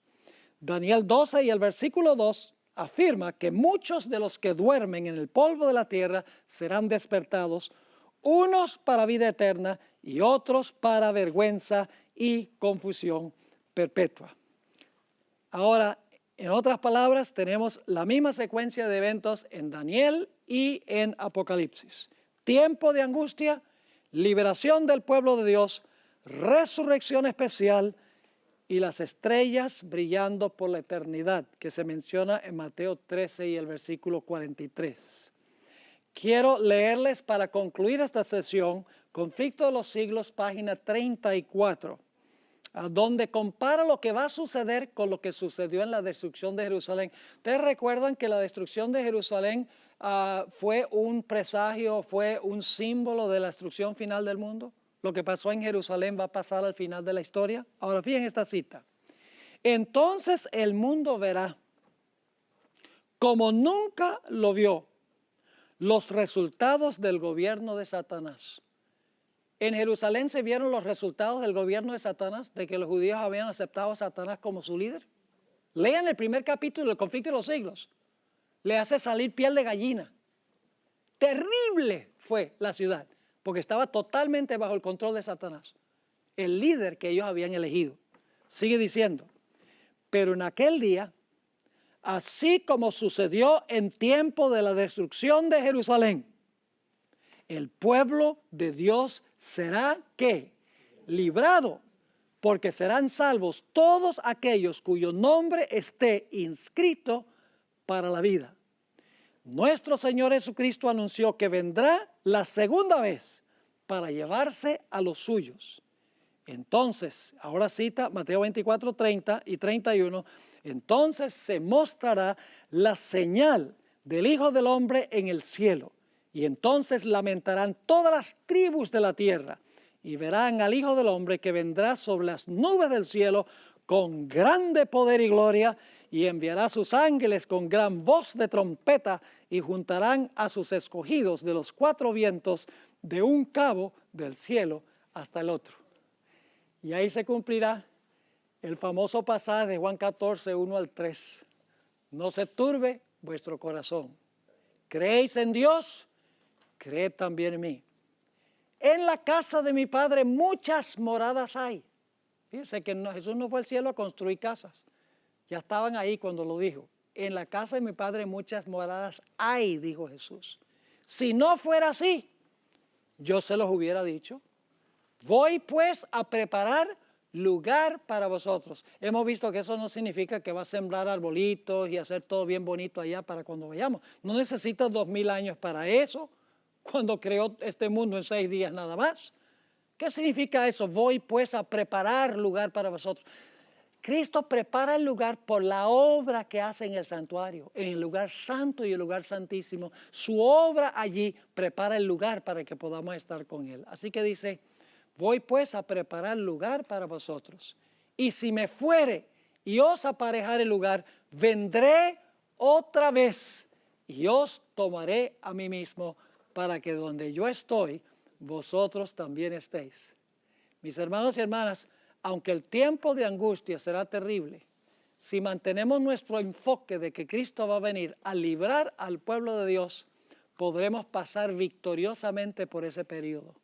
[SPEAKER 1] Daniel 12 y el versículo 2 afirma que muchos de los que duermen en el polvo de la tierra serán despertados, unos para vida eterna y otros para vergüenza y confusión perpetua. Ahora, en otras palabras, tenemos la misma secuencia de eventos en Daniel y en Apocalipsis. Tiempo de angustia, liberación del pueblo de Dios, resurrección especial y las estrellas brillando por la eternidad, que se menciona en Mateo 13 y el versículo 43. Quiero leerles para concluir esta sesión, Conflicto de los Siglos, página 34. Donde compara lo que va a suceder con lo que sucedió en la destrucción de Jerusalén. ¿Ustedes recuerdan que la destrucción de Jerusalén fue un presagio, fue un símbolo de la destrucción final del mundo? Lo que pasó en Jerusalén va a pasar al final de la historia. Ahora fíjense esta cita. Entonces el mundo verá, como nunca lo vio, los resultados del gobierno de Satanás. En Jerusalén se vieron los resultados del gobierno de Satanás, de que los judíos habían aceptado a Satanás como su líder. Lean el primer capítulo del Conflicto de los Siglos. Le hace salir piel de gallina. Terrible fue la ciudad, porque estaba totalmente bajo el control de Satanás, el líder que ellos habían elegido. Sigue diciendo, pero en aquel día, así como sucedió en tiempo de la destrucción de Jerusalén, el pueblo de Dios será, ¿qué? Librado, porque serán salvos todos aquellos cuyo nombre esté inscrito para la vida. Nuestro Señor Jesucristo anunció que vendrá la segunda vez para llevarse a los suyos. Entonces, ahora cita Mateo 24, 30 y 31, entonces se mostrará la señal del Hijo del Hombre en el cielo, y entonces lamentarán todas las tribus de la tierra, y verán al Hijo del Hombre que vendrá sobre las nubes del cielo con grande poder y gloria, y enviará sus ángeles con gran voz de trompeta, y juntarán a sus escogidos de los cuatro vientos, de un cabo del cielo hasta el otro. Y ahí se cumplirá el famoso pasaje de Juan 14, 1 al 3. No se turbe vuestro corazón. ¿Creéis en Dios? Creed también en mí. En la casa de mi Padre muchas moradas hay. Fíjense que Jesús no fue al cielo a construir casas. Ya estaban ahí cuando lo dijo. En la casa de mi Padre muchas moradas hay, dijo Jesús. Si no fuera así, yo se los hubiera dicho. Voy pues a preparar lugar para vosotros. Hemos visto que eso no significa que va a sembrar arbolitos y hacer todo bien bonito allá para cuando vayamos. No necesitas 2000 años para eso, cuando creó este mundo en 6 días nada más. ¿Qué significa eso? Voy pues a preparar lugar para vosotros. Cristo prepara el lugar por la obra que hace en el santuario, en el lugar santo y el lugar santísimo. Su obra allí prepara el lugar para que podamos estar con Él. Así que dice, voy pues a preparar lugar para vosotros. Y si me fuere y os aparejare el lugar, vendré otra vez y os tomaré a mí mismo, para que donde yo estoy, vosotros también estéis. Mis hermanos y hermanas, aunque el tiempo de angustia será terrible, si mantenemos nuestro enfoque de que Cristo va a venir a librar al pueblo de Dios, podremos pasar victoriosamente por ese periodo.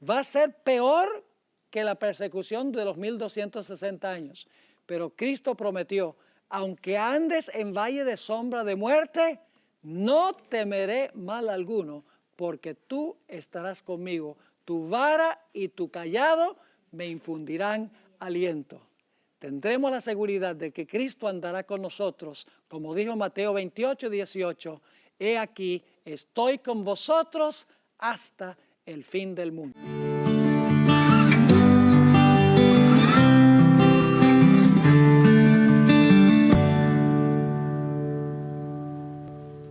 [SPEAKER 1] Va a ser peor que la persecución de los 1260 años, pero Cristo prometió, aunque andes en valle de sombra de muerte, no temeré mal alguno, porque tú estarás conmigo. Tu vara y tu cayado me infundirán aliento. Tendremos la seguridad de que Cristo andará con nosotros, como dijo Mateo 28, 18, he aquí, estoy con vosotros hasta el fin del mundo.